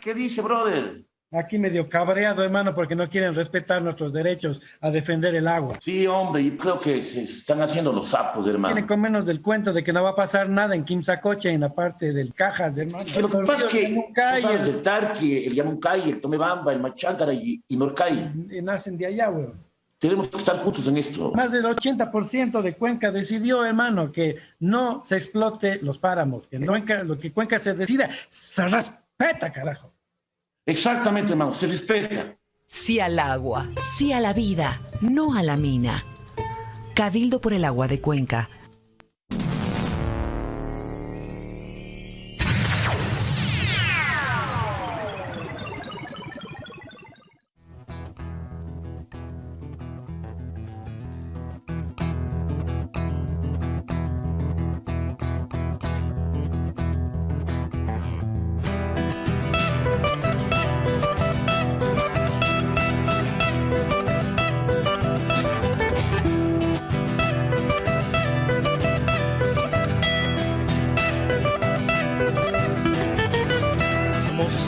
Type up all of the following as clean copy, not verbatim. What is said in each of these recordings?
¿Qué dice, brother? Aquí medio cabreado, hermano, porque no quieren respetar nuestros derechos a defender el agua. Sí, hombre, yo creo que se están haciendo los sapos, Quieren hermano. comernos del cuento de que no va a pasar nada en Quimsacoche, en la parte del Cajas, hermano. Que lo que pasa es que, Yamucay, tú sabes, el Tarqui, el Yamucay, el Tomebamba, el Machangara y Norcay, nacen de allá, weón. tenemos que estar juntos en esto. Más del 80% de Cuenca decidió, hermano, que no se explote los páramos, que lo que Cuenca se decida, se respeta, carajo. Exactamente, hermano, se respeta. Sí al agua, sí a la vida, no a la mina. Cabildo por el agua de Cuenca.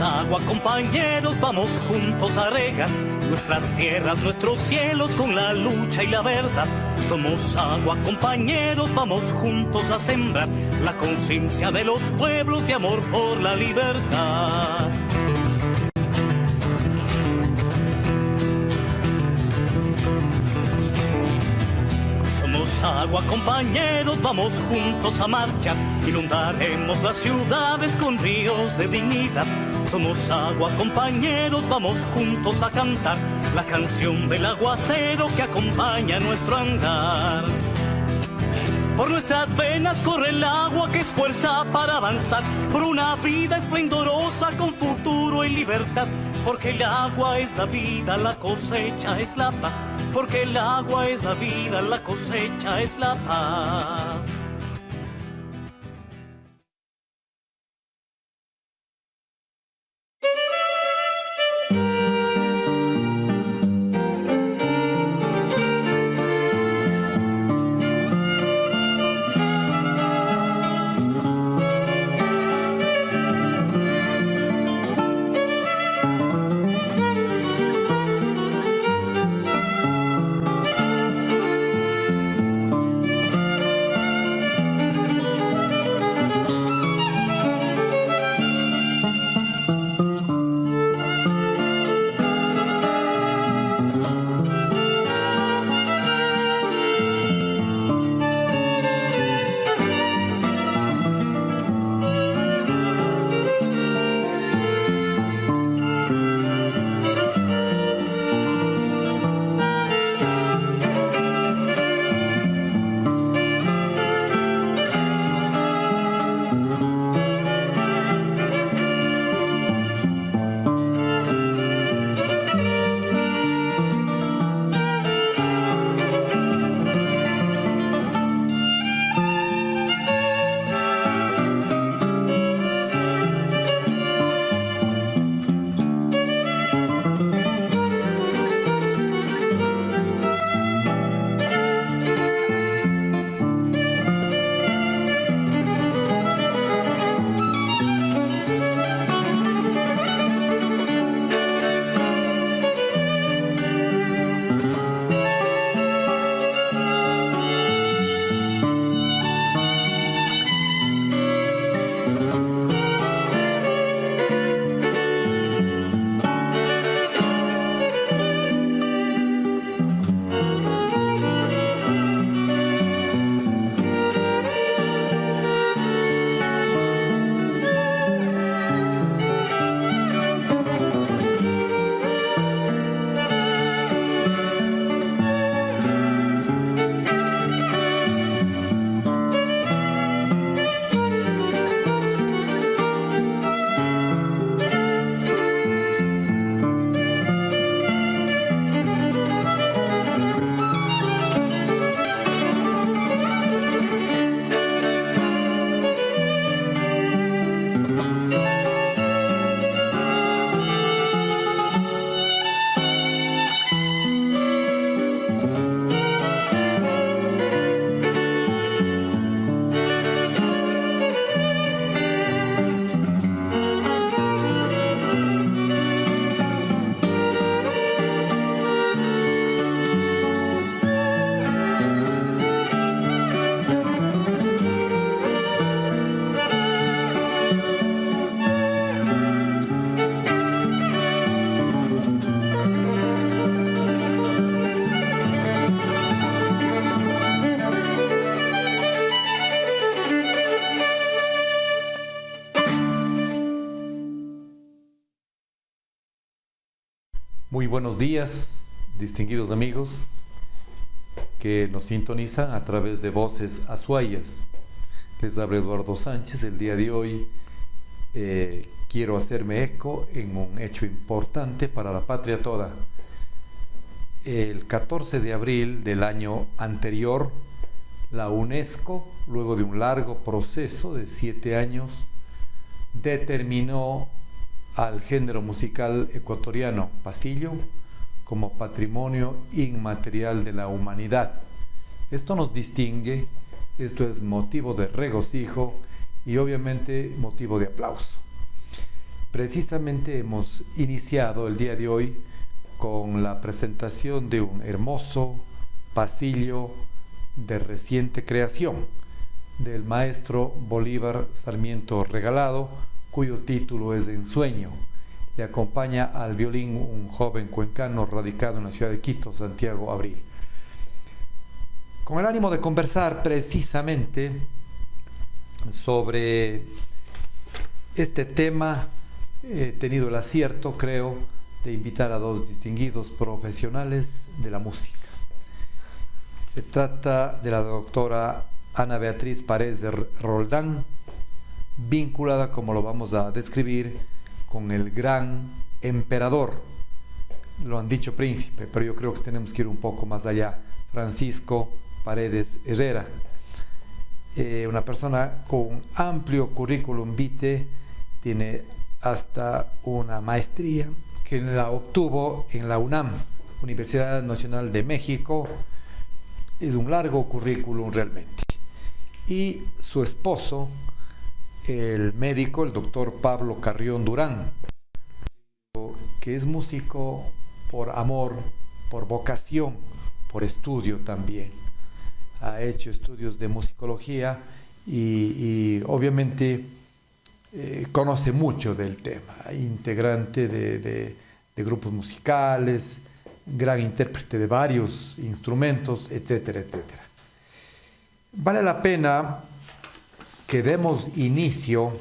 Agua, compañeros, vamos juntos a regar nuestras tierras, nuestros cielos con la lucha y la verdad. Somos agua, compañeros, vamos juntos a sembrar la conciencia de los pueblos y amor por la libertad. Somos agua, compañeros, vamos juntos a marchar, inundaremos las ciudades con ríos de dignidad. Somos agua, compañeros, vamos juntos a cantar la canción del aguacero que acompaña nuestro andar. Por nuestras venas corre el agua que es fuerza para avanzar, por una vida esplendorosa con futuro y libertad. Porque el agua es la vida, la cosecha es la paz. Porque el agua es la vida, la cosecha es la paz. Muy buenos días, distinguidos amigos que nos sintonizan a través de Voces Azuayas. Les habla Eduardo Sánchez. El día de hoy quiero hacerme eco en un hecho importante para la patria toda. El 14 de abril del año anterior, la UNESCO, luego de un largo proceso de 7 años, determinó al género musical ecuatoriano pasillo como patrimonio inmaterial de la humanidad. Esto nos distingue, esto es motivo de regocijo y obviamente motivo de aplauso. Precisamente hemos iniciado el día de hoy con la presentación de un hermoso pasillo de reciente creación del maestro Bolívar Sarmiento Regalado, cuyo título es Ensueño. Le acompaña al violín un joven cuencano radicado en la ciudad de Quito, Santiago Abril. Con el ánimo de conversar precisamente sobre este tema, he tenido el acierto, creo, de invitar a dos distinguidos profesionales de la música. Se trata de la doctora Ana Beatriz Paredes Roldán, vinculada, como lo vamos a describir, con el gran emperador. Lo han dicho príncipe, pero yo creo que tenemos que ir un poco más allá. Francisco Paredes Herrera, una persona con amplio currículum vitae, tiene hasta una maestría que la obtuvo en la UNAM, Universidad Nacional de México. Es un largo currículum realmente. Y su esposo, el médico, el doctor Pablo Carrión Durán, que es músico por amor, por vocación, por estudio también. Ha hecho estudios de musicología y obviamente conoce mucho del tema. Integrante de grupos musicales, gran intérprete de varios instrumentos, etcétera, etcétera. Vale la pena que demos inicio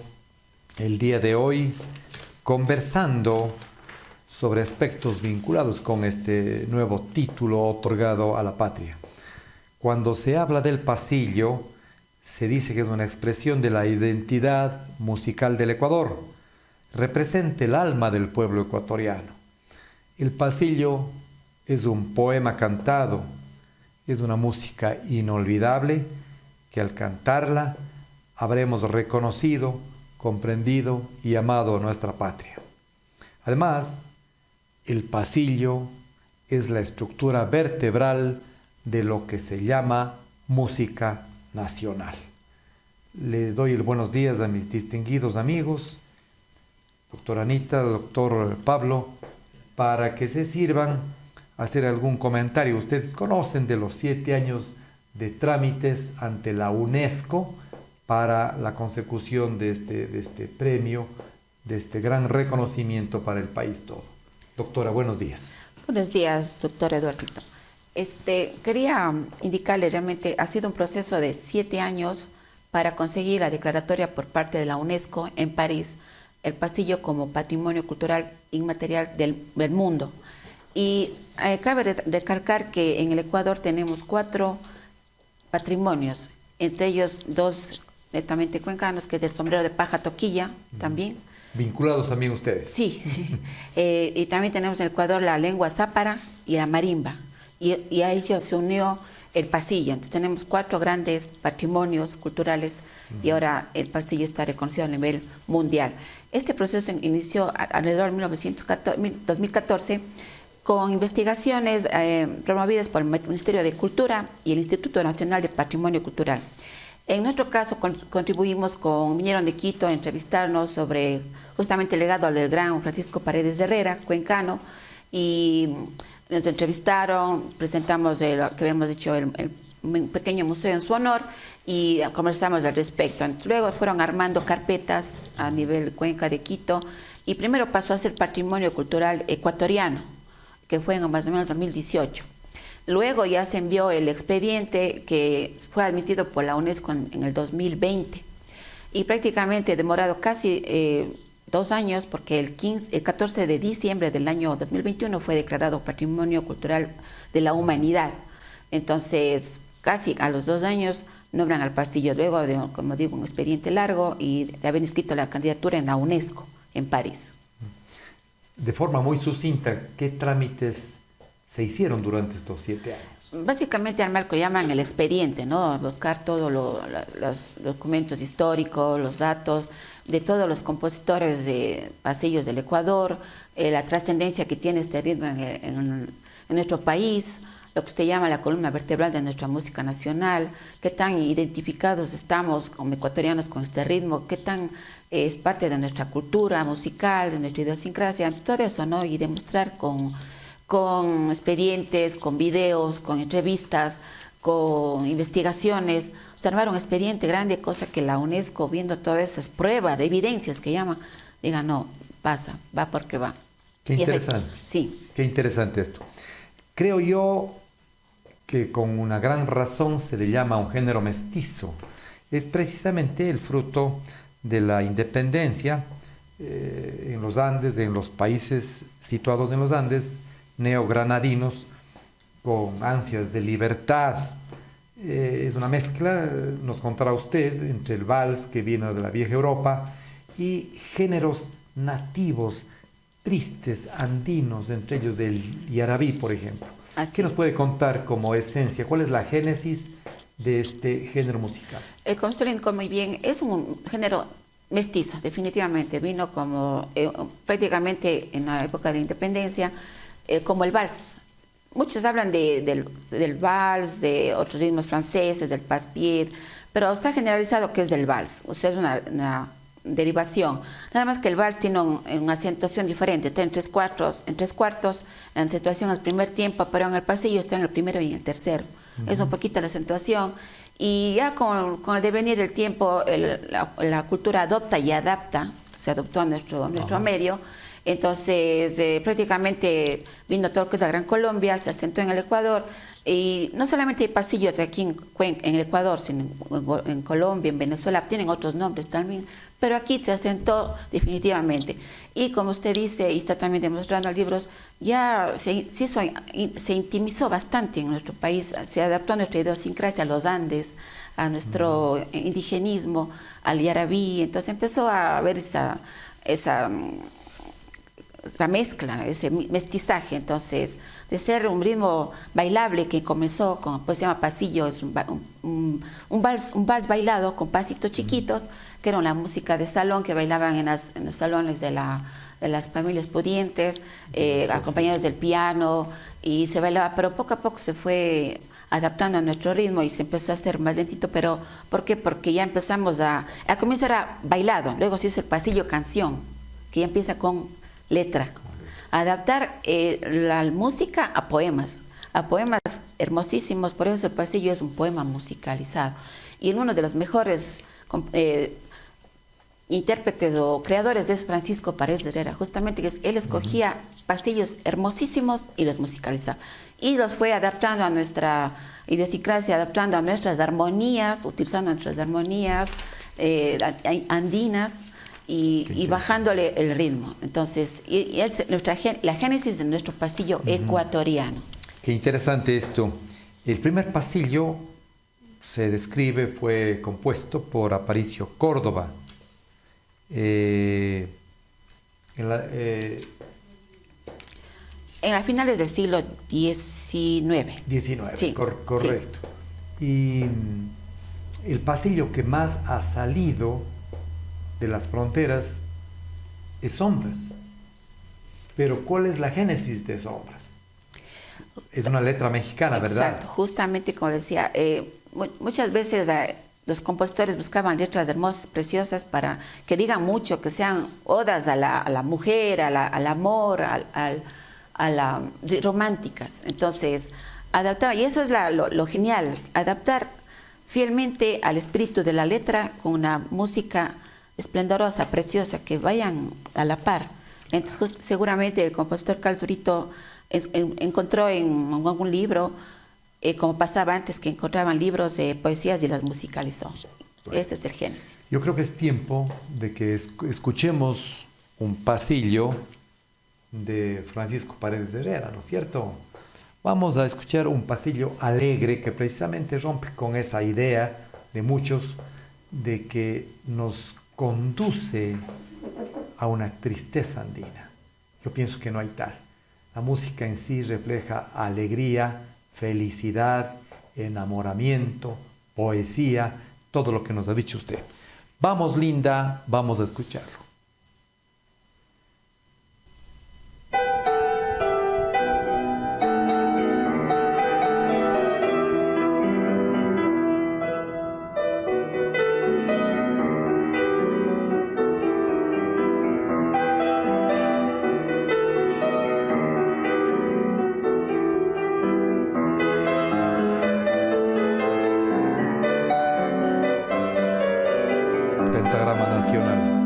el día de hoy conversando sobre aspectos vinculados con este nuevo título otorgado a la patria. Cuando se habla del pasillo, se dice que es una expresión de la identidad musical del Ecuador, representa el alma del pueblo ecuatoriano. El pasillo es un poema cantado, es una música inolvidable que al cantarla habremos reconocido, comprendido y amado a nuestra patria. Además, el pasillo es la estructura vertebral de lo que se llama música nacional. Les doy el buenos días a mis distinguidos amigos, doctora Anita, doctor Pablo, para que se sirvan a hacer algún comentario. Ustedes conocen de los 7 años de trámites ante la UNESCO para la consecución de este premio, de este gran reconocimiento para el país todo. Doctora, buenos días. Buenos días, doctor Eduardito. Quería indicarle, realmente ha sido un proceso de 7 años para conseguir la declaratoria por parte de la UNESCO en París, el pasillo como patrimonio cultural inmaterial del mundo. Y cabe recalcar que en el Ecuador tenemos 4 patrimonios, entre ellos 2 netamente cuencanos, que es el sombrero de paja toquilla también. Vinculados también ustedes. Sí, y también tenemos en el Ecuador la lengua zápara y la marimba, y a ello se unió el pasillo. Entonces tenemos 4 grandes patrimonios culturales y ahora el pasillo está reconocido a nivel mundial. Este proceso inició alrededor de 2014 con investigaciones promovidas por el Ministerio de Cultura y el Instituto Nacional de Patrimonio Cultural. En nuestro caso vinieron de Quito a entrevistarnos sobre justamente el legado del gran Francisco Paredes Herrera, cuencano, y nos entrevistaron, presentamos lo que habíamos hecho, un pequeño museo en su honor, y conversamos al respecto. Luego fueron armando carpetas a nivel Cuenca de Quito, y primero pasó a ser patrimonio cultural ecuatoriano, que fue en más o menos 2018. Luego ya se envió el expediente que fue admitido por la UNESCO en el 2020 y prácticamente demorado casi 2 años, porque el 14 de diciembre del año 2021 fue declarado Patrimonio Cultural de la Humanidad. Entonces, casi a los 2 años nombran al pasillo, luego de, como digo, un expediente largo y de haber inscrito la candidatura en la UNESCO, en París. De forma muy sucinta, ¿qué trámites se hicieron durante estos 7 años? Básicamente al marco llaman el expediente, ¿no? Buscar todos los documentos históricos, los datos de todos los compositores de pasillos del Ecuador, la trascendencia que tiene este ritmo en nuestro país, lo que usted llama la columna vertebral de nuestra música nacional, qué tan identificados estamos como ecuatorianos con este ritmo, qué tan es parte de nuestra cultura musical, de nuestra idiosincrasia, entonces, todo eso, ¿no? Y demostrar con expedientes, con videos, con entrevistas, con investigaciones, armar un expediente grande, cosa que la UNESCO, viendo todas esas pruebas, evidencias que llaman, diga, no, pasa, va porque va. Qué interesante. Sí. Qué interesante esto. Creo yo que con una gran razón se le llama un género mestizo. Es precisamente el fruto de la independencia en los Andes, en los países situados en los Andes, neogranadinos, con ansias de libertad. Es una mezcla, nos contará usted, entre el vals que vino de la vieja Europa y géneros nativos, tristes, andinos, entre ellos el yarabí, por ejemplo. ¿Qué nos puede contar como esencia? ¿Cuál es la génesis de este género musical? Como usted lo indicó muy bien, es un género mestizo, definitivamente. Vino como prácticamente en la época de independencia, como el vals. Muchos hablan del vals, de otros ritmos franceses, del passe-pied, pero está generalizado que es del vals. O sea, es una derivación. Nada más que el vals tiene una acentuación diferente. Está en tres cuartos, la acentuación es el primer tiempo, pero en el pasillo está en el primero y en el tercero. Es un poquito la acentuación. Y ya con el devenir del tiempo, la cultura adopta y adapta, se adoptó a nuestro medio. Entonces, prácticamente vino todo lo que es la Gran Colombia, se asentó en el Ecuador. Y no solamente hay pasillos aquí en el Ecuador, sino en Colombia, en Venezuela, tienen otros nombres también, pero aquí se asentó definitivamente. Y como usted dice, y está también demostrando en libros, ya se intimizó bastante en nuestro país, se adaptó a nuestra idiosincrasia, a los Andes, a nuestro indigenismo, al yarabí, entonces empezó a haber esa mezcla, ese mestizaje. Entonces, de ser un ritmo bailable que comenzó con, pues se llama pasillo, es un vals bailado con pasitos chiquitos, que era la música de salón que bailaban en los salones de las familias pudientes, acompañados del piano, y se bailaba, pero poco a poco se fue adaptando a nuestro ritmo y se empezó a hacer más lentito. Pero ¿por qué? Porque ya empezamos al comienzo era bailado, luego se hizo el pasillo canción, que ya empieza con letra, adaptar la música a poemas hermosísimos. Por eso el pasillo es un poema musicalizado. Y uno de los mejores intérpretes o creadores es Francisco Paredes Herrera, justamente, que él escogía pasillos hermosísimos y los musicalizaba. Y los fue adaptando a nuestra idiosincrasia, adaptando a nuestras armonías, utilizando nuestras armonías andinas, y bajándole el ritmo. Entonces, la génesis de nuestro pasillo ecuatoriano. Qué interesante esto. El primer pasillo, se describe, fue compuesto por Aparicio Córdoba. En las finales del siglo XIX. Sí, correcto. Sí. Y el pasillo que más ha salido de las fronteras es Sombras. Pero ¿cuál es la génesis de Sombras? Es una letra mexicana, ¿verdad? Exacto, justamente como decía, muchas veces los compositores buscaban letras hermosas, preciosas, para que digan mucho, que sean odas a la mujer, al amor, románticas. Entonces, adaptaba, y eso es lo genial, adaptar fielmente al espíritu de la letra con una música esplendorosa, preciosa, que vayan a la par. Entonces, seguramente el compositor Carlos Durito encontró en algún libro, como pasaba antes, que encontraban libros de poesías y las musicalizó. Este es el génesis. Yo creo que es tiempo de que escuchemos un pasillo de Francisco Paredes Herrera, ¿no es cierto? Vamos a escuchar un pasillo alegre que precisamente rompe con esa idea de muchos de que nos conduce a una tristeza andina. Yo pienso que no hay tal. La música en sí refleja alegría, felicidad, enamoramiento, poesía, todo lo que nos ha dicho usted. Vamos, Linda, vamos a escucharlo. Pentagrama Nacional.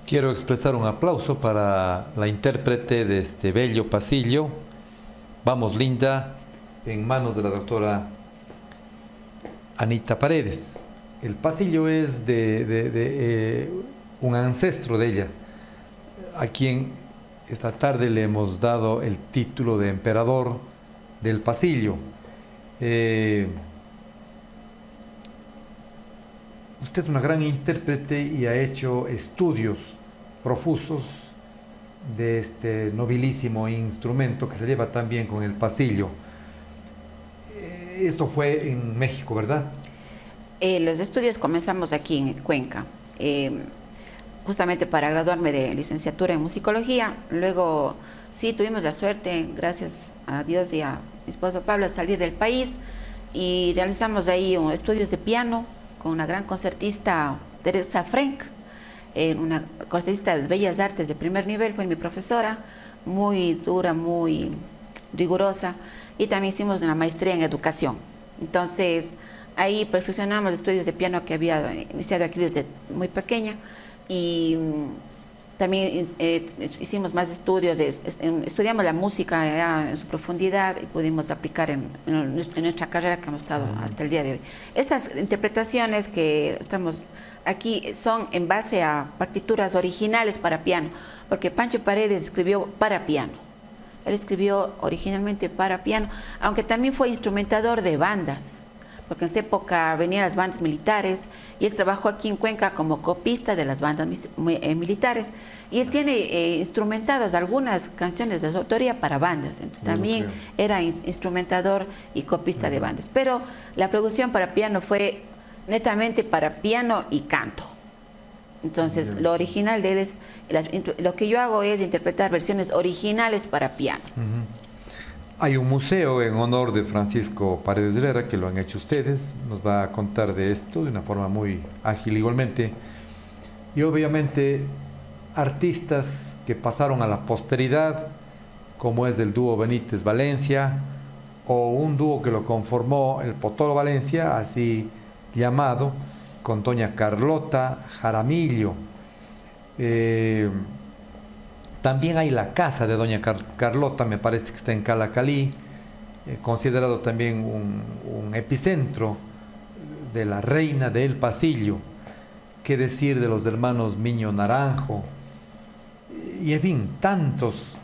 Quiero expresar un aplauso para la intérprete de este bello pasillo. Vamos, Linda, en manos de la doctora Anita Paredes. El pasillo es de un ancestro de ella, a quien esta tarde le hemos dado el título de emperador del pasillo. Usted es una gran intérprete y ha hecho estudios profusos de este nobilísimo instrumento que se lleva tan bien con el pasillo. Esto fue en México, ¿verdad? Los estudios comenzamos aquí en Cuenca, justamente para graduarme de licenciatura en musicología. Luego sí tuvimos la suerte, gracias a Dios y a mi esposo Pablo, de salir del país y realizamos ahí estudios de piano con una gran concertista, Teresa Frank, una concertista de Bellas Artes de primer nivel, fue mi profesora, muy dura, muy rigurosa, y también hicimos una maestría en educación. Entonces, ahí perfeccionamos estudios de piano que había iniciado aquí desde muy pequeña, y también hicimos más estudios, estudiamos la música ya en su profundidad y pudimos aplicar en nuestra carrera que hemos estado hasta el día de hoy. Estas interpretaciones que estamos aquí son en base a partituras originales para piano, porque Pancho Paredes escribió para piano. Él escribió originalmente para piano, aunque también fue instrumentador de bandas, porque en esa época venían las bandas militares y él trabajó aquí en Cuenca como copista de las bandas militares y él tiene instrumentadas algunas canciones de su autoría para bandas, entonces también era instrumentador y copista de bandas, pero la producción para piano fue netamente para piano y canto. Entonces, lo original de él es, lo que yo hago es interpretar versiones originales para piano. Hay un museo en honor de Francisco Paredes Herrera, que lo han hecho ustedes, nos va a contar de esto de una forma muy ágil igualmente. Y obviamente artistas que pasaron a la posteridad, como es el dúo Benítez Valencia, o un dúo que lo conformó el Potolo Valencia, así llamado, con doña Carlota Jaramillo. También hay la casa de doña Carlota, me parece que está en Calacalí, considerado también un epicentro de la reina del pasillo. Qué decir de los hermanos Miño Naranjo, y en fin, tantos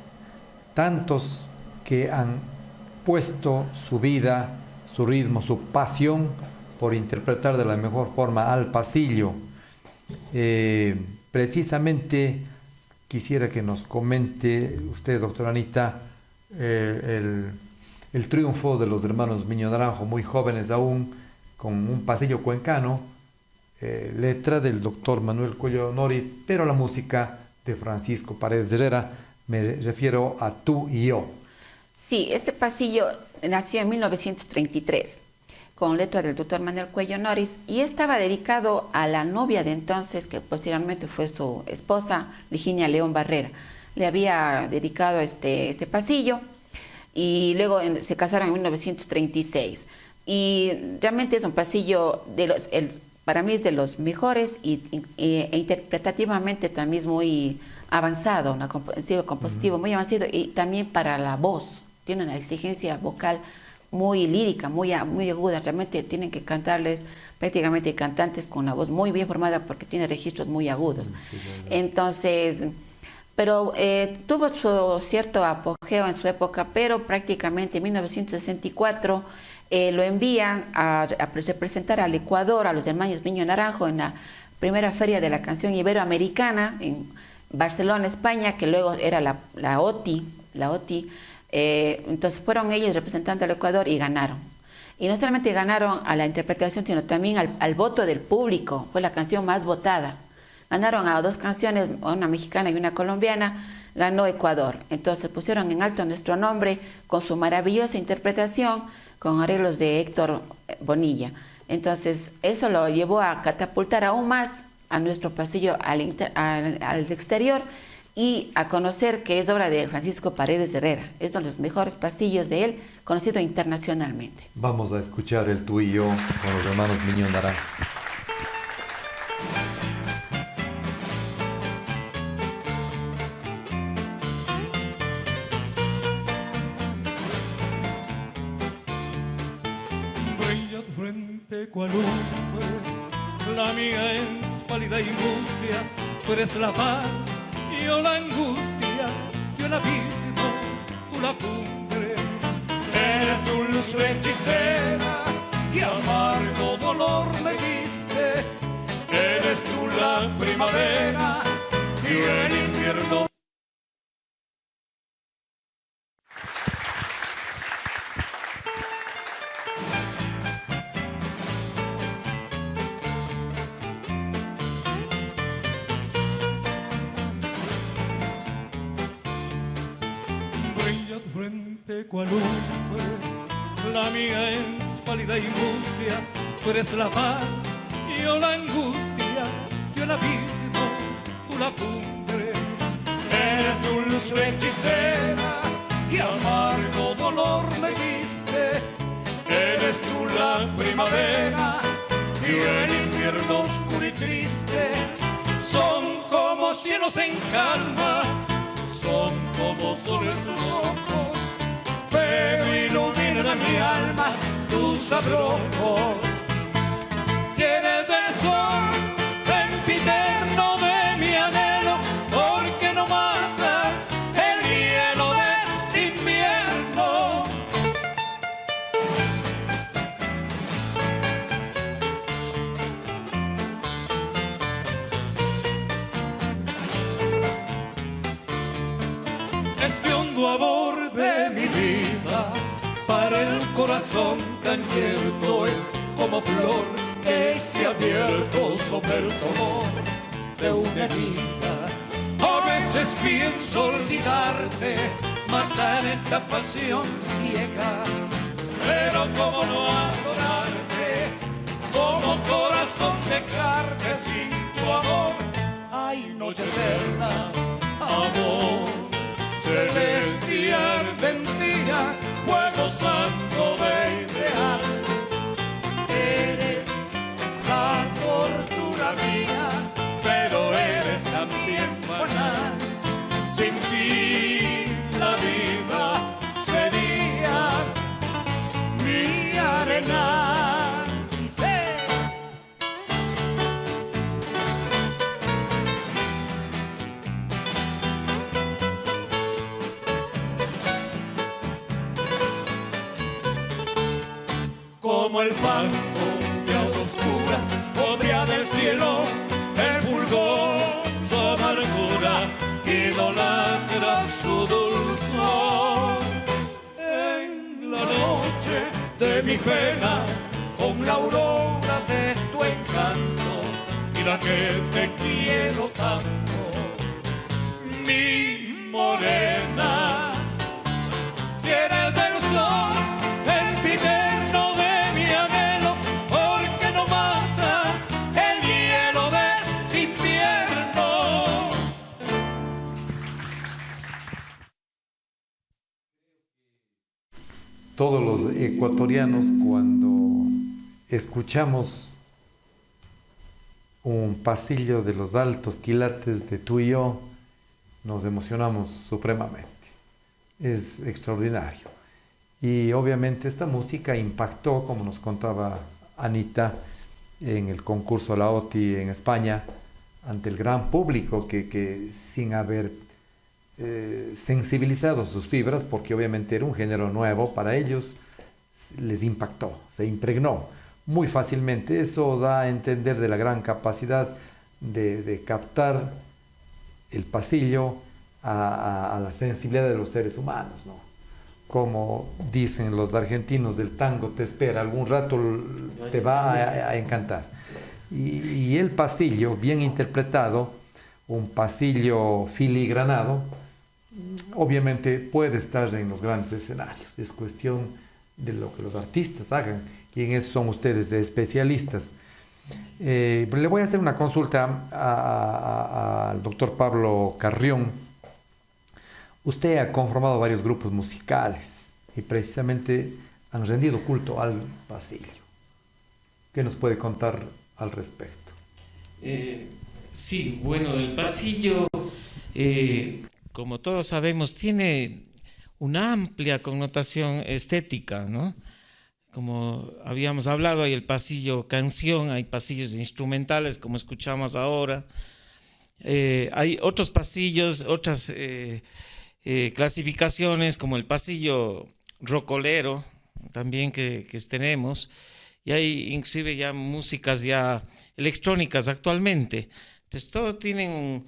que han puesto su vida, su ritmo, su pasión por interpretar de la mejor forma al pasillo. Precisamente quisiera que nos comente usted, doctora Anita, el triunfo de los hermanos Miño Naranjo, muy jóvenes aún, con un pasillo cuencano, letra del doctor Manuel Cuello Noritz, pero la música de Francisco Paredes Herrera, me refiero a Tú y Yo. Sí, este pasillo nació en 1933. Con letra del doctor Manuel Cuello Noritz, y estaba dedicado a la novia de entonces, que posteriormente fue su esposa, Virginia León Barrera. Le había dedicado este pasillo, y luego se casaron en 1936. Y realmente es un pasillo, para mí es de los mejores, e interpretativamente también es muy avanzado, un estilo compositivo muy avanzado, y también para la voz, tiene una exigencia vocal muy lírica, muy aguda. Realmente tienen que cantarles prácticamente cantantes con una voz muy bien formada porque tiene registros muy agudos. Entonces, pero tuvo su cierto apogeo en su época, pero prácticamente en 1964 lo envían a representar al Ecuador, a los hermanos Miño Naranjo, en la primera feria de la canción iberoamericana en Barcelona, España, que luego era la OTI. Entonces fueron ellos representando al Ecuador y ganaron. Y no solamente ganaron a la interpretación, sino también al voto del público. Fue la canción más votada. Ganaron a dos canciones, una mexicana y una colombiana, ganó Ecuador. Entonces pusieron en alto nuestro nombre con su maravillosa interpretación, con arreglos de Héctor Bonilla. Entonces eso lo llevó a catapultar aún más a nuestro pasillo al exterior, y a conocer que es obra de Francisco Paredes Herrera. Es uno de los mejores pasillos de él, conocido internacionalmente. Vamos a escuchar el Tú y Yo con los hermanos Miño Naranjo. Brilla tu frente cual lumbre, la mía es pálida y mustia, tú eres la paz, yo la angustia, yo el abismo, tú la cumbre. Eres tu luz hechicera, que amargo dolor me diste. Eres tú la primavera y el invierno. Cual lumbre, la mía es pálida y mustia, tú eres la paz, yo la angustia, yo el abismo, tú la cumbre. Eres tu luz hechicera, que amargo dolor me diste. Eres tú la primavera y el invierno oscuro y triste. Son como si cielos en calma son como soles rojos, pero ilumina mi alma tus abrojos. Si eres del sol, sempiterno de mi anhelo, porque no matas el hielo de este invierno. Este hondo amor de mi vida para el corazón tan cierto es como flor que se ha abierto sobre el dolor de una herida. A veces pienso olvidarte, matar esta pasión ciega, pero cómo no adorarte, como corazón dejarte sin tu amor. Ay, noche eterna, amor celestial vendía, fuego santo de ideal. Eres la tortura mía, pero eres también buena. Sin ti la vida sería mi arena. Dice. Como el panto de agua oscura, podría del cielo el fulgor, su amargura, idolatra su dulzor. En la noche de mi pena, con la aurora de tu encanto, mira que te quiero tanto, mi morena. Si eres del sol, el piterno de mi anhelo, porque no matas el hielo de este invierno. Todos los ecuatorianos, cuando escuchamos un pasillo de los altos quilates de Tú y Yo, nos emocionamos supremamente. Es extraordinario. Y obviamente esta música impactó, como nos contaba Anita, en el concurso La OTI en España, ante el gran público que sin haber sensibilizado sus fibras, porque obviamente era un género nuevo para ellos, les impactó, se impregnó muy fácilmente. Eso da a entender de la gran capacidad de captar el pasillo a la sensibilidad de los seres humanos, ¿no? Como dicen los argentinos, del tango te espera, algún rato te va a encantar. Y el pasillo, bien interpretado, un pasillo filigranado, obviamente puede estar en los grandes escenarios. Es cuestión de lo que los artistas hagan. ¿Quiénes son ustedes, especialistas? Le voy a hacer una consulta al doctor Pablo Carrión. Usted ha conformado varios grupos musicales y precisamente han rendido culto al pasillo. ¿Qué nos puede contar al respecto? Sí, bueno, el pasillo, como todos sabemos, tiene una amplia connotación estética, ¿no? Como habíamos hablado, hay el pasillo canción, hay pasillos instrumentales, como escuchamos ahora. Hay otros pasillos, otras clasificaciones, como el pasillo rocolero, también que tenemos. Y hay inclusive ya músicas ya electrónicas actualmente. Entonces, todo tiene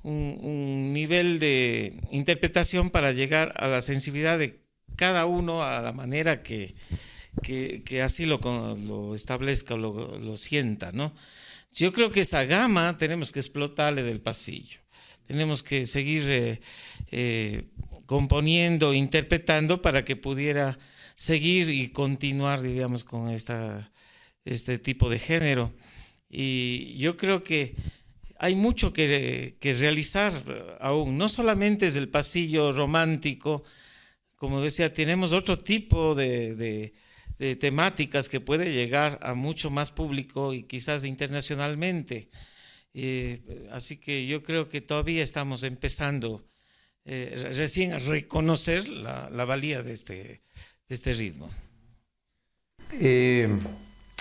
un nivel de interpretación para llegar a la sensibilidad de cada uno a la manera que así lo establezca o lo sienta, ¿no? Yo creo que esa gama tenemos que explotarle del pasillo. Tenemos que seguir componiendo, interpretando para que pudiera seguir y continuar, diríamos, con este tipo de género. Y yo creo que hay mucho que realizar aún. No solamente es el pasillo romántico, como decía, tenemos otro tipo de temáticas que puede llegar a mucho más público y quizás internacionalmente. Así que yo creo que todavía estamos empezando recién a reconocer la valía de este ritmo.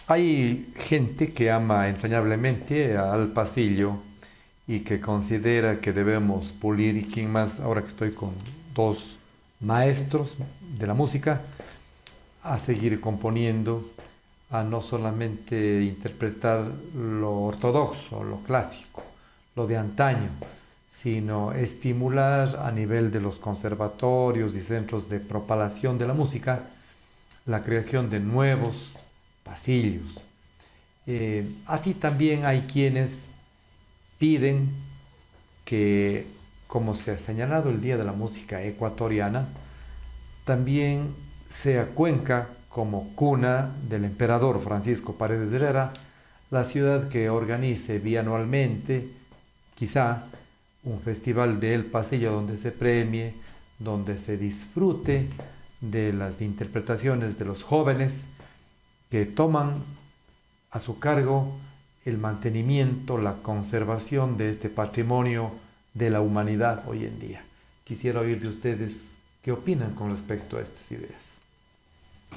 Hay gente que ama entrañablemente al pasillo y que considera que debemos pulir, y quien más, ahora que estoy con dos maestros de la música, a seguir componiendo, a no solamente interpretar lo ortodoxo, lo clásico, lo de antaño, sino estimular a nivel de los conservatorios y centros de propalación de la música la creación de nuevos pasillos. Así también hay quienes piden que, como se ha señalado el Día de la Música Ecuatoriana, también sea Cuenca, como cuna del emperador Francisco Paredes Herrera, la ciudad que organice bianualmente, quizá, un festival del pasillo donde se premie, donde se disfrute de las interpretaciones de los jóvenes que toman a su cargo el mantenimiento, la conservación de este patrimonio de la humanidad hoy en día. Quisiera oír de ustedes qué opinan con respecto a estas ideas.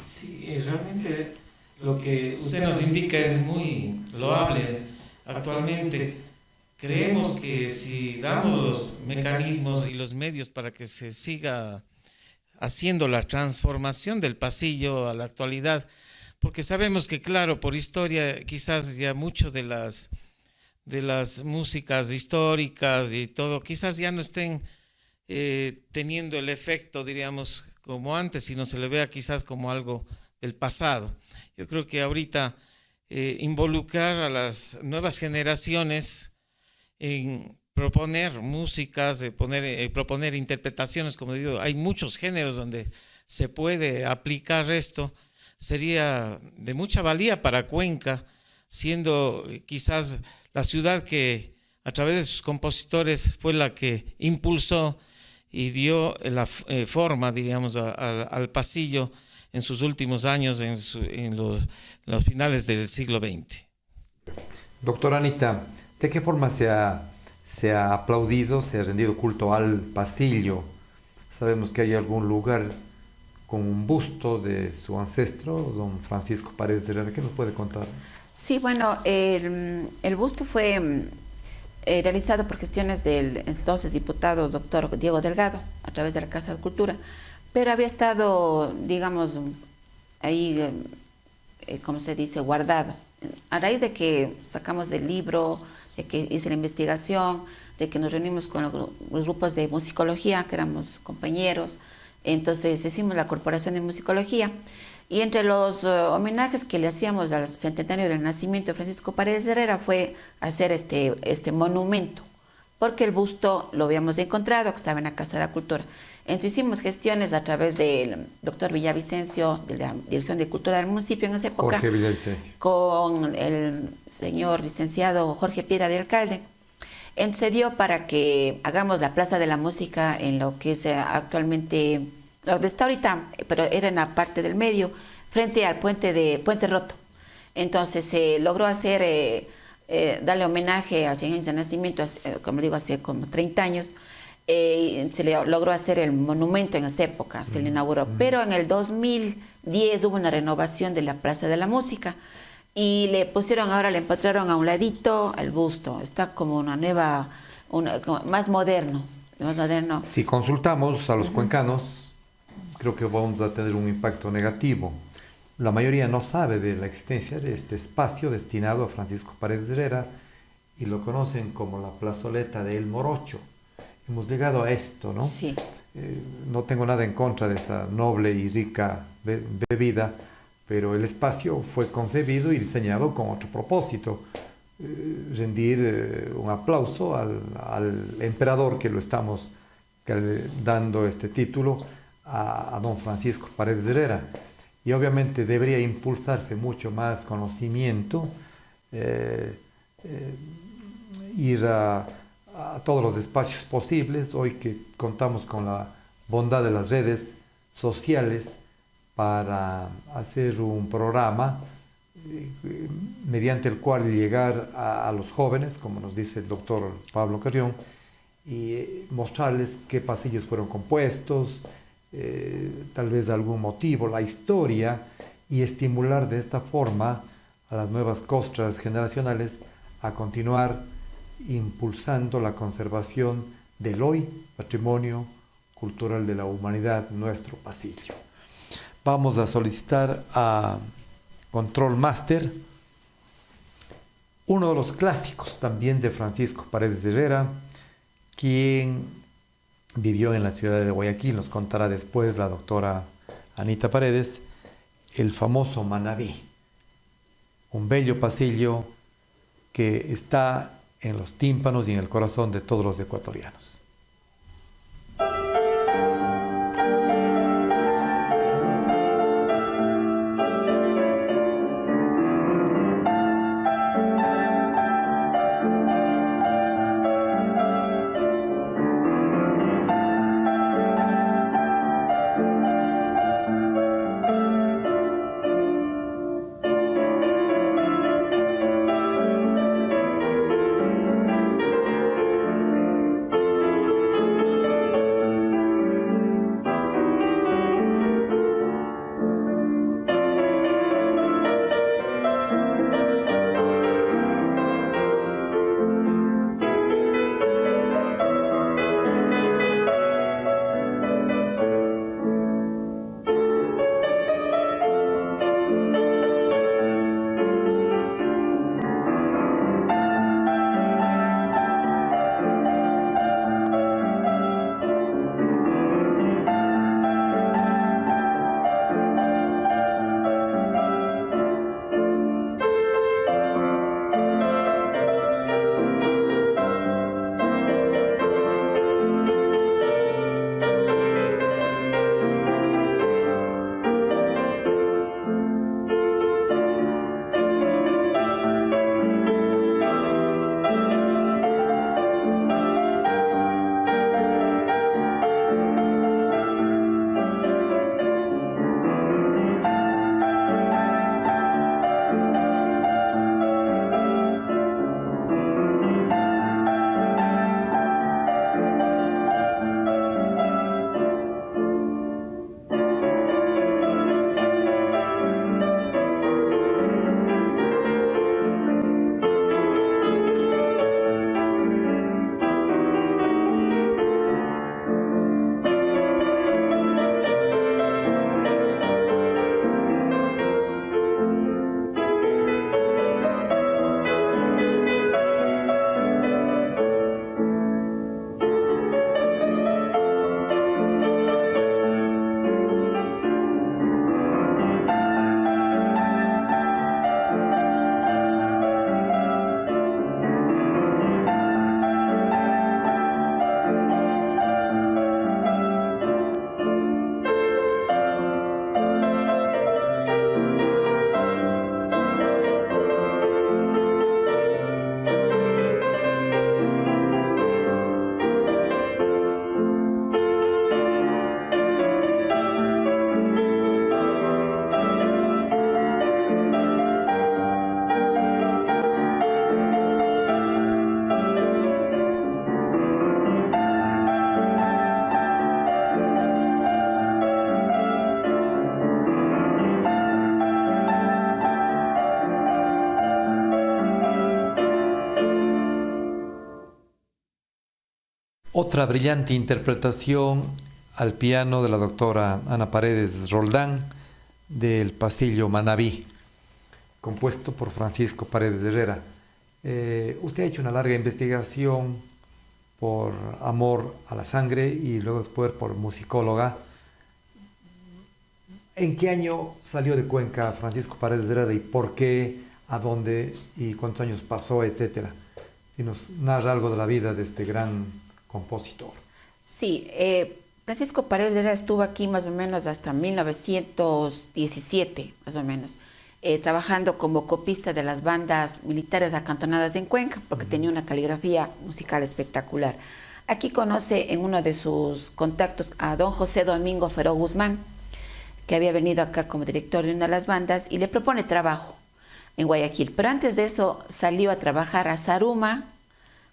Sí, realmente lo que usted nos indica es muy loable. Actualmente creemos que si damos los mecanismos y los medios para que se siga haciendo la transformación del pasillo a la actualidad, porque sabemos que, claro, por historia quizás ya mucho de las músicas históricas y todo quizás ya no estén teniendo el efecto, diríamos, como antes, sino se le vea quizás como algo del pasado. Yo creo que ahorita involucrar a las nuevas generaciones en proponer músicas, proponer interpretaciones, como digo, hay muchos géneros donde se puede aplicar esto, sería de mucha valía para Cuenca, siendo quizás la ciudad que a través de sus compositores fue la que impulsó y dio la forma, diríamos, al pasillo en sus últimos años, en los finales del siglo XX. Doctora Anita, ¿de qué forma se ha aplaudido, se ha rendido culto al pasillo? Sabemos que hay algún lugar con un busto de su ancestro, don Francisco Paredes Herrera. ¿Qué nos puede contar? Sí, bueno, el busto fue realizado por gestiones del entonces diputado doctor Diego Delgado, a través de la Casa de Cultura, pero había estado, digamos, ahí, como se dice, guardado. A raíz de que sacamos del libro, de que hice la investigación, de que nos reunimos con los grupos de musicología, que éramos compañeros, entonces hicimos la Corporación de Musicología, y entre los homenajes que le hacíamos al centenario del nacimiento de Francisco Paredes Herrera fue hacer este monumento, porque el busto lo habíamos encontrado, que estaba en la Casa de la Cultura. Entonces hicimos gestiones a través del doctor Villavicencio, de la Dirección de Cultura del municipio en esa época, Jorge Villavicencio, con el señor licenciado Jorge Piedra de alcalde. Entonces se dio para que hagamos la Plaza de la Música en lo que es actualmente, donde está ahorita, pero era en la parte del medio, frente al Puente Roto. Entonces se logró hacer, darle homenaje al señor de nacimiento, como digo, hace como 30 años, se le logró hacer el monumento en esa época, se le inauguró. Pero en el 2010 hubo una renovación de la Plaza de la Música y le empotraron a un ladito el busto. Está como una nueva, como más moderno. Si consultamos a los cuencanos, creo que vamos a tener un impacto negativo. La mayoría no sabe de la existencia de este espacio destinado a Francisco Paredes Herrera y lo conocen como la plazoleta de El Morocho. Hemos llegado a esto, ¿no? Sí. No tengo nada en contra de esa noble y rica bebida, pero el espacio fue concebido y diseñado con otro propósito. Rendir un aplauso al emperador que lo estamos dando este título, a don Francisco Paredes Herrera. Y obviamente debería impulsarse mucho más conocimiento, ir a todos los espacios posibles, hoy que contamos con la bondad de las redes sociales para hacer un programa mediante el cual llegar a los jóvenes, como nos dice el doctor Pablo Carrión, y mostrarles qué pasillos fueron compuestos, tal vez algún motivo, la historia, y estimular de esta forma a las nuevas costras generacionales a continuar impulsando la conservación del hoy patrimonio cultural de la humanidad, nuestro pasillo. Vamos a solicitar a Control Master uno de los clásicos también de Francisco Paredes Herrera, quien vivió en la ciudad de Guayaquil, nos contará después la doctora Anita Paredes, el famoso Manabí, un bello pasillo que está en los tímpanos y en el corazón de todos los ecuatorianos. Otra brillante interpretación al piano de la doctora Ana Paredes Roldán del Pasillo Manabí, compuesto por Francisco Paredes Herrera. Usted ha hecho una larga investigación por amor a la sangre y luego después por musicóloga. ¿En qué año salió de Cuenca Francisco Paredes Herrera y por qué, a dónde y cuántos años pasó, etcétera? Si nos narra algo de la vida de este gran compositor. Sí, Francisco Paredes Herrera estuvo aquí más o menos hasta 1917, más o menos, trabajando como copista de las bandas militares acantonadas en Cuenca, porque tenía una caligrafía musical espectacular. Aquí conoce en uno de sus contactos a don José Domingo Feró Guzmán, que había venido acá como director de una de las bandas, y le propone trabajo. en Guayaquil. Pero antes de eso salió a trabajar a Zaruma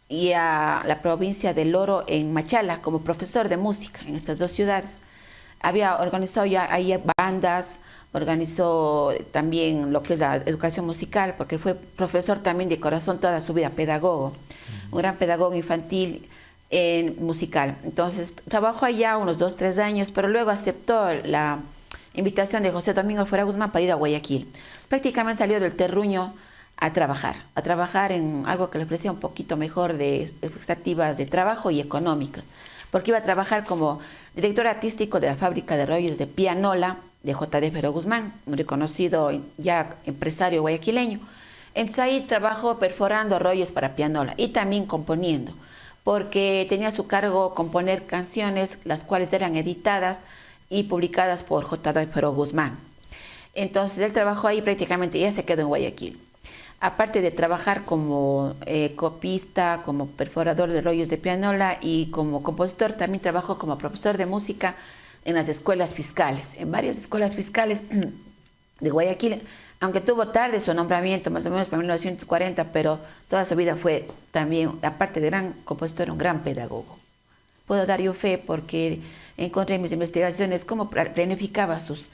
y a la provincia del Oro en Machala como profesor de música en estas dos ciudades. Había organizado ya ahí bandas, organizó también lo que es la educación musical, porque fue profesor también de corazón toda su vida, pedagogo, un gran pedagogo infantil musical. Entonces trabajó allá unos 2, 3 años, pero luego aceptó la invitación de José Domingo Fuera Guzmán para ir a Guayaquil. Prácticamente salió del terruño a trabajar en algo que le ofrecía un poquito mejor de expectativas de trabajo y económicas, porque iba a trabajar como director artístico de la fábrica de rollos de pianola de J.D. Fero Guzmán, un reconocido ya empresario guayaquileño. Entonces ahí trabajó perforando rollos para pianola y también componiendo, porque tenía a su cargo componer canciones, las cuales eran editadas y publicadas por J.D. Fero Guzmán. Entonces él trabajó ahí prácticamente, ya se quedó en Guayaquil. Aparte de trabajar como copista, como perforador de rollos de pianola y como compositor, también trabajó como profesor de música en las escuelas fiscales, en varias escuelas fiscales de Guayaquil, aunque tuvo tarde su nombramiento, más o menos para 1940, pero toda su vida fue también, aparte de gran compositor, un gran pedagogo. Puedo dar yo fe porque encontré en mis investigaciones cómo planificaba sus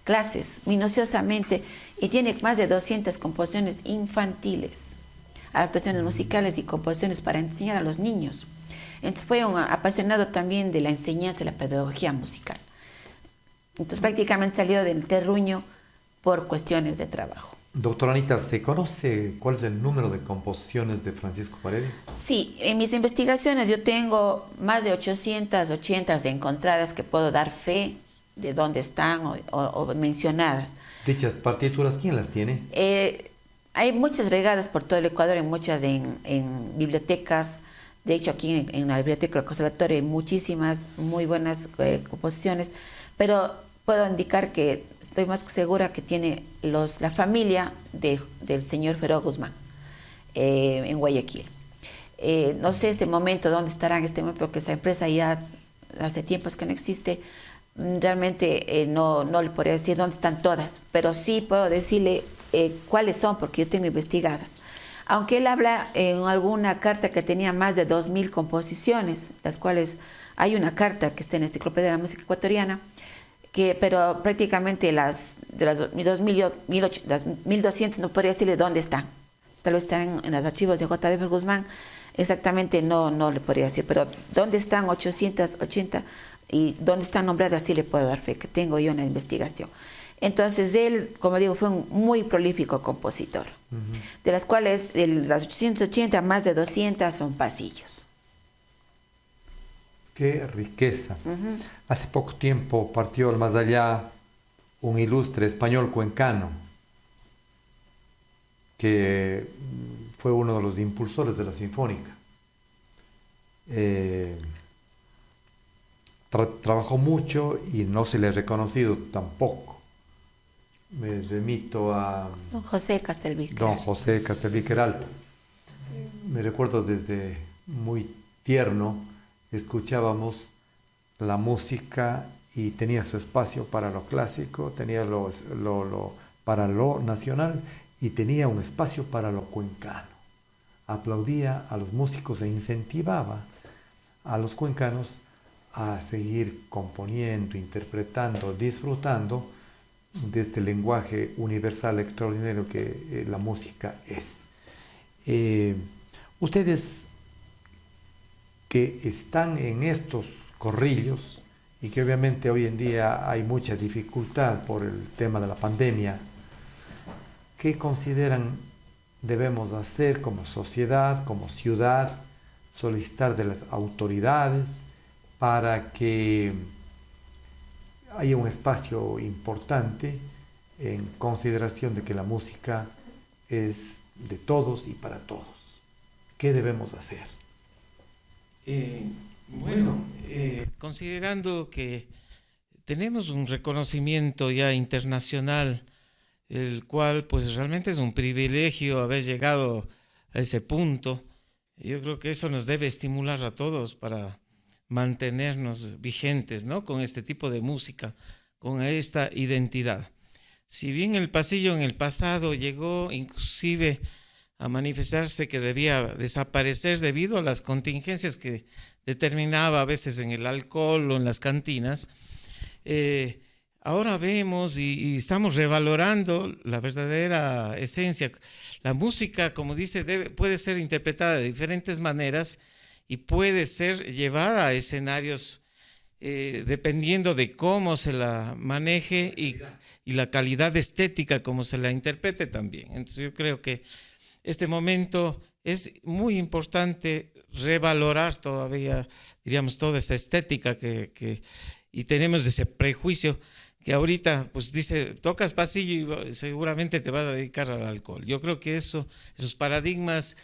clases minuciosamente y tiene más de 200 composiciones infantiles, adaptaciones musicales y composiciones para enseñar a los niños. Entonces fue un apasionado también de la enseñanza de la pedagogía musical. Entonces prácticamente salió del terruño por cuestiones de trabajo. Doctora Anita, ¿se conoce cuál es el número de composiciones de Francisco Paredes? Sí, en mis investigaciones yo tengo más de 880 encontradas que puedo dar fe de dónde están o mencionadas. Dichas partituras, ¿quién las tiene? Hay muchas regadas por todo el Ecuador, en muchas en bibliotecas. De hecho, aquí en la biblioteca del conservatorio hay muchísimas muy buenas composiciones, pero puedo indicar que estoy más que segura que tiene la familia del señor Fero Guzmán en Guayaquil. No sé este momento dónde estarán porque esa empresa ya hace tiempos que no existe. Realmente no le podría decir dónde están todas, pero sí puedo decirle cuáles son, porque yo tengo investigadas. Aunque él habla en alguna carta que tenía más de 2.000 composiciones, las cuales hay una carta que está en la Enciclopedia de la Música Ecuatoriana, pero prácticamente las 1.200 no podría decirle dónde están. Tal vez están en los archivos de J.D. Fero Guzmán, exactamente no le podría decir, pero dónde están 880 y dónde están nombradas sí le puedo dar fe, que tengo yo una investigación. Entonces él, como digo, fue un muy prolífico compositor, de las cuales de las 880 más de 200 son pasillos. ¡Qué riqueza! Hace poco tiempo partió al más allá un ilustre español cuencano que fue uno de los impulsores de la Sinfónica. Trabajó mucho y no se le ha reconocido tampoco. Me remito a Don José Castelvíquer. Don José Castelvíquer Alto. Me recuerdo desde muy tierno, escuchábamos la música y tenía su espacio para lo clásico, tenía para lo nacional y tenía un espacio para lo cuencano. Aplaudía a los músicos e incentivaba a los cuencanos a seguir componiendo, interpretando, disfrutando de este lenguaje universal extraordinario que la música es. Ustedes que están en estos corrillos y que obviamente hoy en día hay mucha dificultad por el tema de la pandemia, ¿qué consideran debemos hacer como sociedad, como ciudad, solicitar de las autoridades para que haya un espacio importante en consideración de que la música es de todos y para todos? ¿Qué debemos hacer? Considerando que tenemos un reconocimiento ya internacional, el cual pues realmente es un privilegio haber llegado a ese punto, yo creo que eso nos debe estimular a todos para mantenernos vigentes, ¿no?, con este tipo de música, con esta identidad. si bien el pasillo en el pasado llegó inclusive a manifestarse que debía desaparecer debido a las contingencias que determinaba a veces en el alcohol o en las cantinas, ahora vemos y estamos revalorando la verdadera esencia. La música, como dice, puede ser interpretada de diferentes maneras y puede ser llevada a escenarios dependiendo de cómo se la maneje y la calidad estética como se la interprete también. Entonces yo creo que este momento es muy importante revalorar todavía, diríamos, toda esa estética y tenemos ese prejuicio que ahorita pues dice, tocas pasillo y seguramente te vas a dedicar al alcohol. Yo creo que esos paradigmas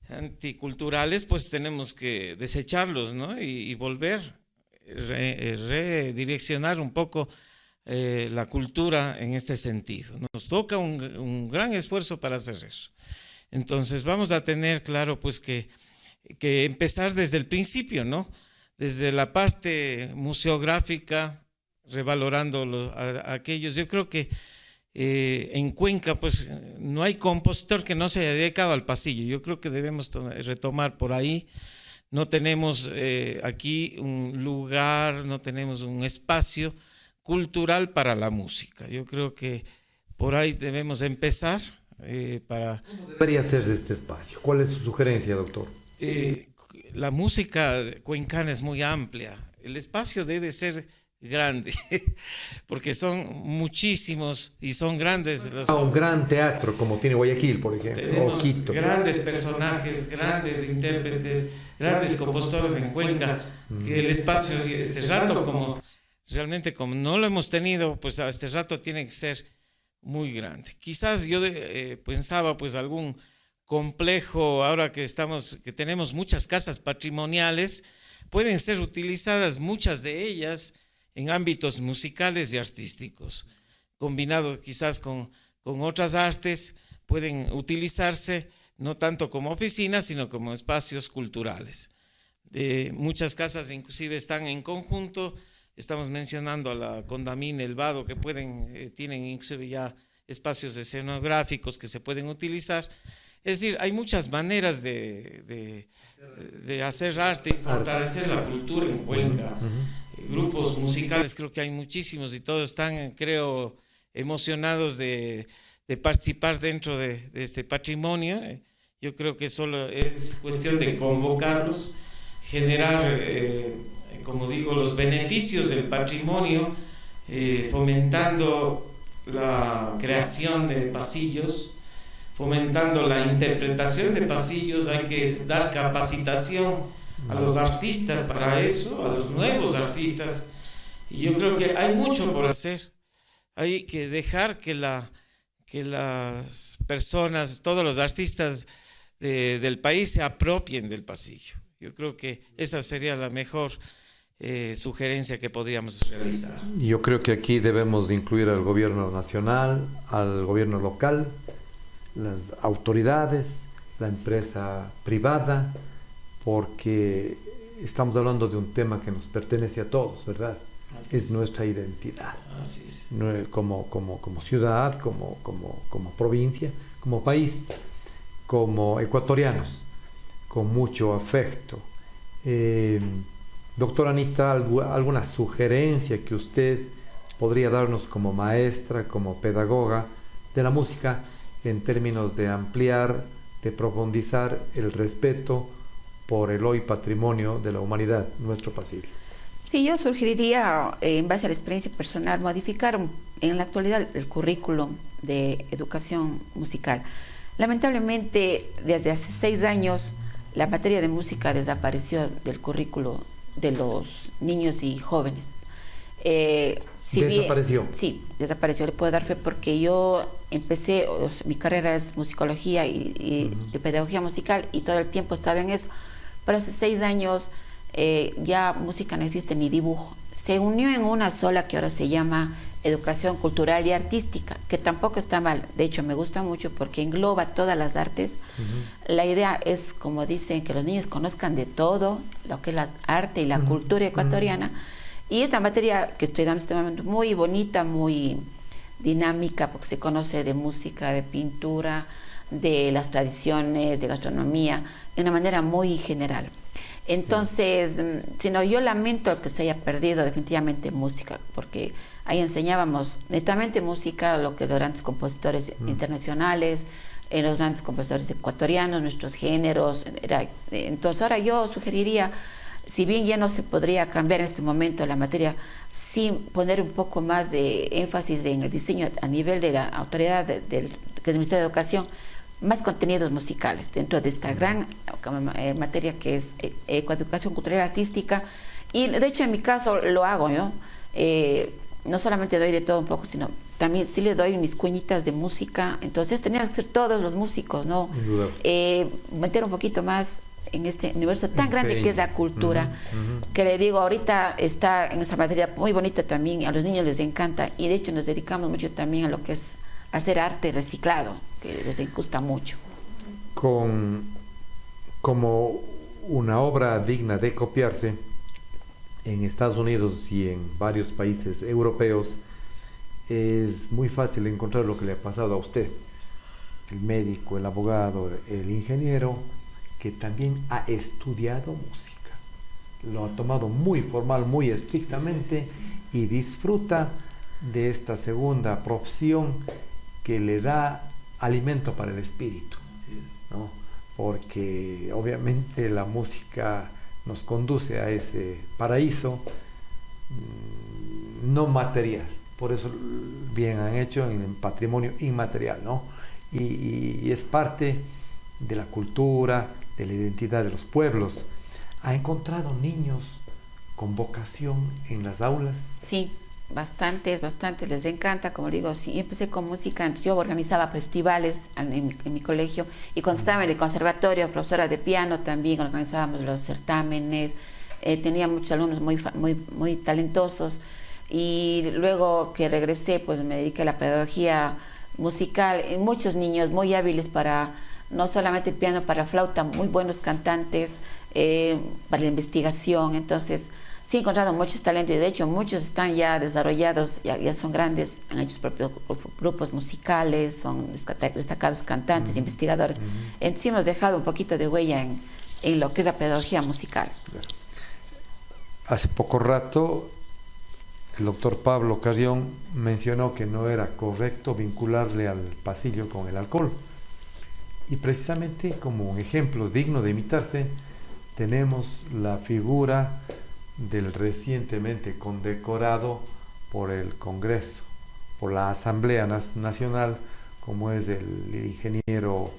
anticulturales pues tenemos que desecharlos, ¿no? y volver, redireccionar un poco la cultura en este sentido. Nos toca un gran esfuerzo para hacer eso. Entonces vamos a tener claro pues que empezar desde el principio, ¿no? Desde la parte museográfica, revalorando aquellos. Yo creo que en Cuenca pues no hay compositor que no se haya dedicado al pasillo. Yo creo que debemos retomar por ahí. No tenemos aquí un lugar, no tenemos un espacio cultural para la música. Yo creo que por ahí debemos empezar para... ¿Cómo debería hacerse este espacio? ¿Cuál es su sugerencia, doctor? La música cuencana es muy amplia. El espacio debe ser grande, porque son muchísimos y son grandes. Un gran teatro como tiene Guayaquil, por ejemplo. Tenemos grandes personajes, grandes intérpretes, grandes compositores en Cuenca, que el espacio este rato como realmente como no lo hemos tenido, pues a este rato tiene que ser muy grande. Quizás yo pensaba pues algún complejo, ahora que tenemos muchas casas patrimoniales, pueden ser utilizadas muchas de ellas en ámbitos musicales y artísticos, combinados quizás con otras artes, pueden utilizarse no tanto como oficinas, sino como espacios culturales. Muchas casas inclusive están en conjunto. Estamos mencionando a la Condamine, el Vado, que tienen inclusive ya espacios escenográficos que se pueden utilizar. Es decir, hay muchas maneras de hacer arte y fortalecer la cultura en Cuenca. Grupos musicales creo que hay muchísimos y todos están, creo, emocionados de participar dentro de este patrimonio. Yo creo que solo es cuestión de convocarlos, generar, como digo, los beneficios del patrimonio, fomentando la creación de pasillos, fomentando la interpretación de pasillos. Hay que dar capacitación a los artistas para eso, a los nuevos artistas. Y yo creo que hay mucho por hacer. Hay que dejar que las personas, todos los artistas del país se apropien del pasillo. Yo creo que esa sería la mejor sugerencia que podríamos realizar. Yo creo que aquí debemos incluir al gobierno nacional, al gobierno local, las autoridades, la empresa privada, porque estamos hablando de un tema que nos pertenece a todos, ¿verdad? Es nuestra identidad. Así es. Como ciudad, como provincia, como país, como ecuatorianos, con mucho afecto. Doctora Anita, ¿alguna sugerencia que usted podría darnos como maestra, como pedagoga de la música, en términos de ampliar, de profundizar el respeto por el hoy patrimonio de la humanidad, nuestro pasillo? Sí, yo sugeriría, en base a la experiencia personal, modificar en la actualidad el currículum de educación musical. Lamentablemente, desde hace 6 años, la materia de música desapareció del currículo de los niños y jóvenes. ¿Desapareció? Sí, desapareció, le puedo dar fe porque yo empecé, mi carrera es musicología y de pedagogía musical y todo el tiempo estaba en eso, pero hace 6 años ya música no existe ni dibujo. Se unió en una sola que ahora se llama educación cultural y artística, que tampoco está mal, de hecho me gusta mucho porque engloba todas las artes. La idea es, como dicen, que los niños conozcan de todo lo que es la arte y la cultura ecuatoriana Y es una materia que estoy dando en este momento muy bonita, muy dinámica, porque se conoce de música, de pintura, de las tradiciones, de gastronomía, de una manera muy general. Entonces, sino yo lamento que se haya perdido definitivamente música, porque ahí enseñábamos netamente música, lo que los grandes compositores internacionales, los grandes compositores ecuatorianos, nuestros géneros. Entonces ahora yo sugeriría, si bien ya no se podría cambiar en este momento la materia, sí poner un poco más de énfasis en el diseño a nivel de la autoridad que es el Ministerio de Educación, más contenidos musicales dentro de esta gran materia que es Educación Cultural y Artística. Y de hecho en mi caso lo hago, ¿no? No solamente doy de todo un poco, sino también sí le doy mis cuñitas de música. Entonces teníamos que ser todos los músicos, ¿no? Meter un poquito más en este universo tan grande que es la cultura, que le digo, ahorita está en esa materia muy bonita también, a los niños les encanta, y de hecho nos dedicamos mucho también a lo que es hacer arte reciclado, que les gusta mucho. Como una obra digna de copiarse, en Estados Unidos y en varios países europeos es muy fácil encontrar lo que le ha pasado a usted, el médico, el abogado, el ingeniero, que también ha estudiado música, lo ha tomado muy formal, muy estrictamente, y disfruta de esta segunda profesión que le da alimento para el espíritu, ¿no? Porque obviamente la música nos conduce a ese paraíso no material, por eso bien han hecho en el patrimonio inmaterial, ¿no? Y es parte de la cultura, de la identidad de los pueblos. ¿Ha encontrado niños con vocación en las aulas? Sí, bastante, les encanta, como digo, sí, empecé con música, yo organizaba festivales en mi colegio, y cuando estaba en el conservatorio, profesora de piano, también organizábamos los certámenes, tenía muchos alumnos muy talentosos, y luego que regresé, pues me dediqué a la pedagogía musical, y muchos niños muy hábiles para, no solamente el piano, para flauta, muy buenos cantantes, para la investigación. Entonces sí he encontrado muchos talentos, y de hecho muchos están ya desarrollados, ya son grandes, han hecho sus propios grupos musicales, son destacados cantantes, investigadores. Entonces hemos dejado un poquito de huella en lo que es la pedagogía musical. Hace poco rato el doctor Pablo Carrión mencionó que no era correcto vincularle al pasillo con el alcohol, y precisamente como un ejemplo digno de imitarse tenemos la figura del recientemente condecorado por el Congreso, por la Asamblea Nacional, como es el ingeniero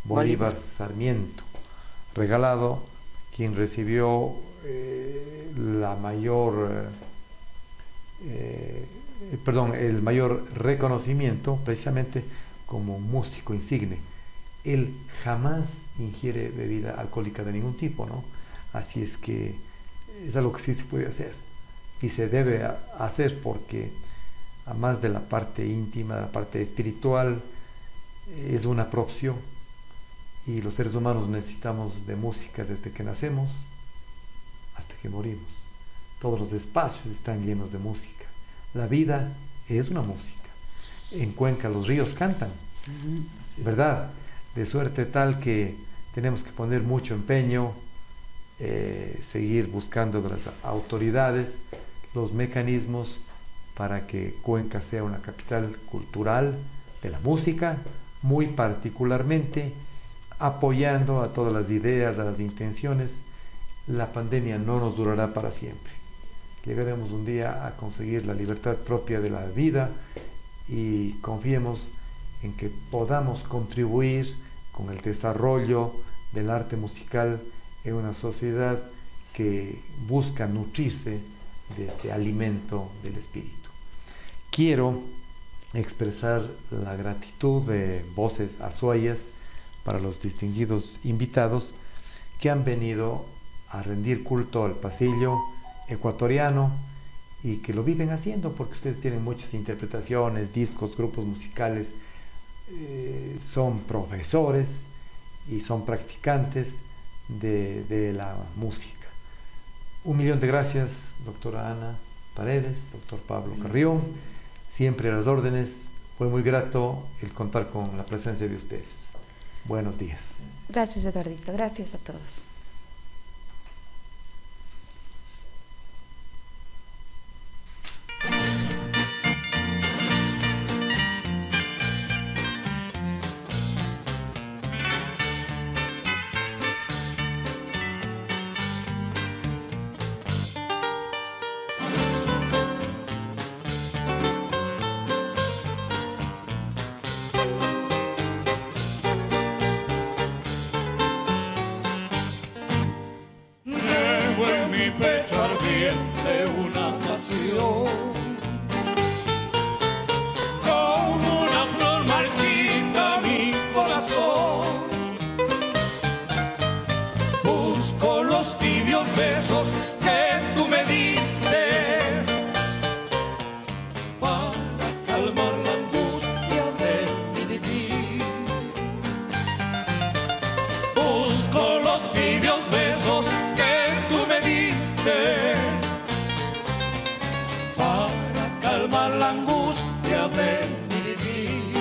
Bolívar Sarmiento Regalado, quien recibió el mayor reconocimiento precisamente como músico insigne. Él jamás ingiere bebida alcohólica de ningún tipo, ¿no? Así es que es algo que sí se puede hacer y se debe hacer, porque además de la parte íntima, de la parte espiritual, es una profesión, y los seres humanos necesitamos de música desde que nacemos hasta que morimos. Todos los espacios están llenos de música. La vida es una música. En Cuenca los ríos cantan, ¿verdad? De suerte tal que tenemos que poner mucho empeño, seguir buscando de las autoridades los mecanismos para que Cuenca sea una capital cultural de la música, muy particularmente apoyando a todas las ideas, a las intenciones. La pandemia no nos durará para siempre. Llegaremos un día a conseguir la libertad propia de la vida, y confiemos en que podamos contribuir con el desarrollo del arte musical en una sociedad que busca nutrirse de este alimento del espíritu. Quiero expresar la gratitud de Voces Azuayas para los distinguidos invitados que han venido a rendir culto al pasillo ecuatoriano, y que lo viven haciendo, porque ustedes tienen muchas interpretaciones, discos, grupos musicales, son profesores y son practicantes de la música. 1.000.000 de gracias, doctora Ana Paredes, doctor Pablo Carrión, siempre a las órdenes. Fue muy grato el contar con la presencia de ustedes. Buenos días. Gracias, Eduardito. Gracias a todos. Llevo en mi pecho ardiente una pasión, como una flor marchita mi corazón. Busco los tibios besos que tú me diste para calmar la angustia de mi vivir. Busco los tibios besos que tú me diste para calmar la angustia de mi vivir.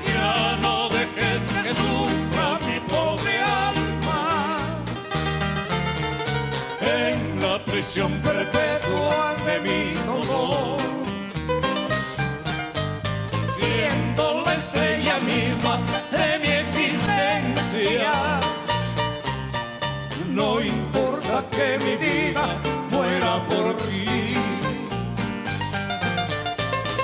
Ya no dejes que sufra mi pobre alma en la prisión perpetua de mi dolor, siendo la estrella misma de mi existencia. No importa que mi vida muera por ti,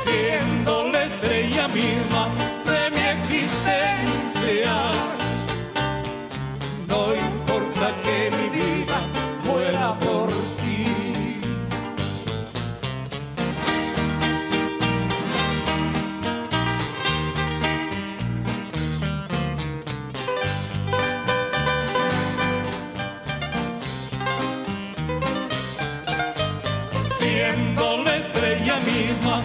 siendo la estrella misma de mi existencia. No importa que mi vida muera por ti. Siendo la estrella misma